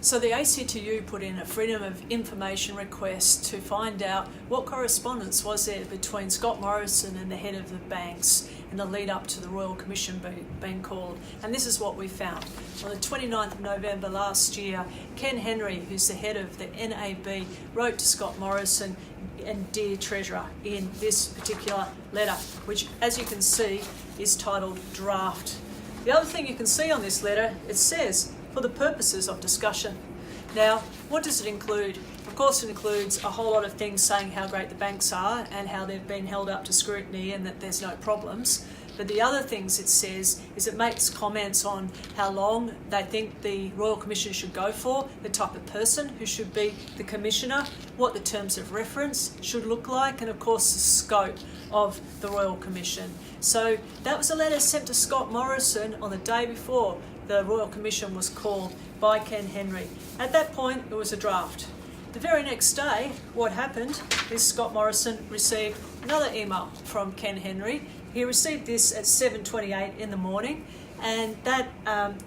So the ACTU put in a Freedom of Information request to find out what correspondence was there between Scott Morrison and the head of the banks in the lead up to the Royal Commission being called. And this is what we found. On the 29th of November last year, Ken Henry, who's the head of the NAB, wrote to Scott Morrison and Dear Treasurer in this particular letter, which, as you can see, is titled Draft. The other thing you can see on this letter, it says, for the purposes of discussion. Now, what does it include? Of course, it includes a whole lot of things saying how great the banks are and how they've been held up to scrutiny and that there's no problems. But the other things it says is it makes comments on how long they think the Royal Commission should go for, the type of person who should be the Commissioner, what the terms of reference should look like, and of course the scope of the Royal Commission. So that was a letter sent to Scott Morrison on the day before the Royal Commission was called by Ken Henry. At that point, it was a draft. The very next day, what happened is Scott Morrison received another email from Ken Henry. He received this at 7:28 in the morning, and that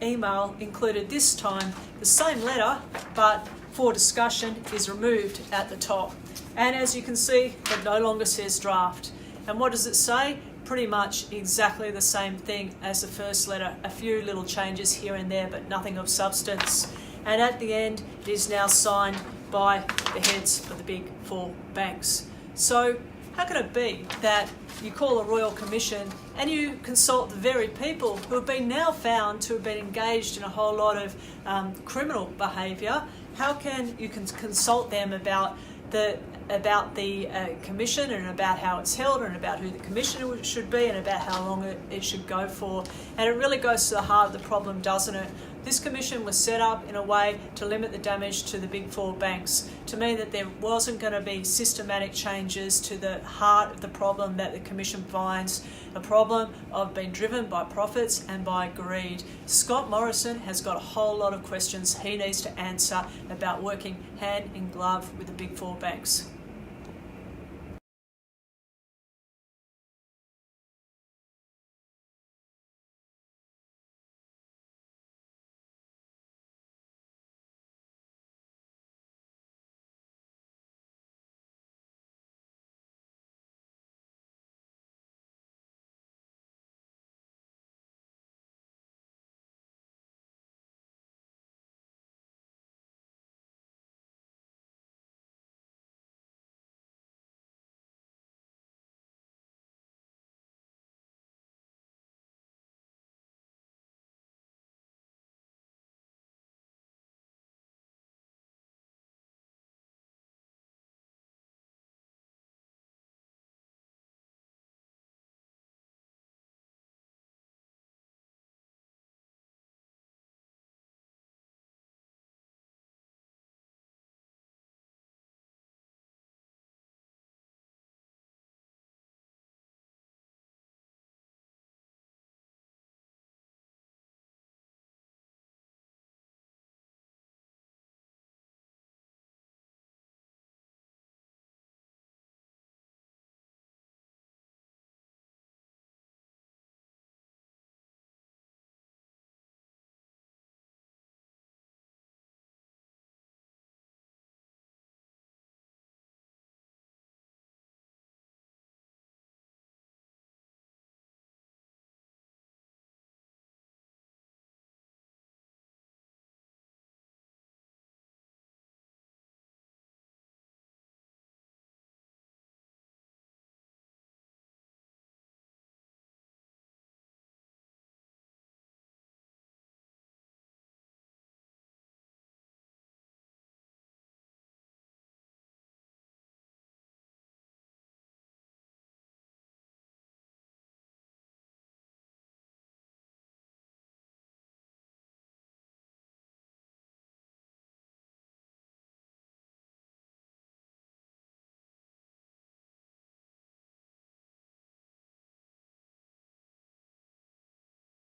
email included this time the same letter, but for discussion is removed at the top. And as you can see, it no longer says draft. And what does it say? Pretty much exactly the same thing as the first letter. A few little changes here and there, but nothing of substance. And at the end, it is now signed by the heads of the big four banks. So how can it be that you call a Royal Commission and you consult the very people who have been now found to have been engaged in a whole lot of criminal behaviour? How can you consult them about the commission and about how it's held and about who the commissioner should be and about how long it should go for? And it really goes to the heart of the problem, doesn't it? This commission was set up in a way to limit the damage to the big four banks, to mean that there wasn't going to be systematic changes to the heart of the problem that the commission finds, a problem of being driven by profits and by greed. Scott Morrison has got a whole lot of questions he needs to answer about working hand in glove with the big four banks.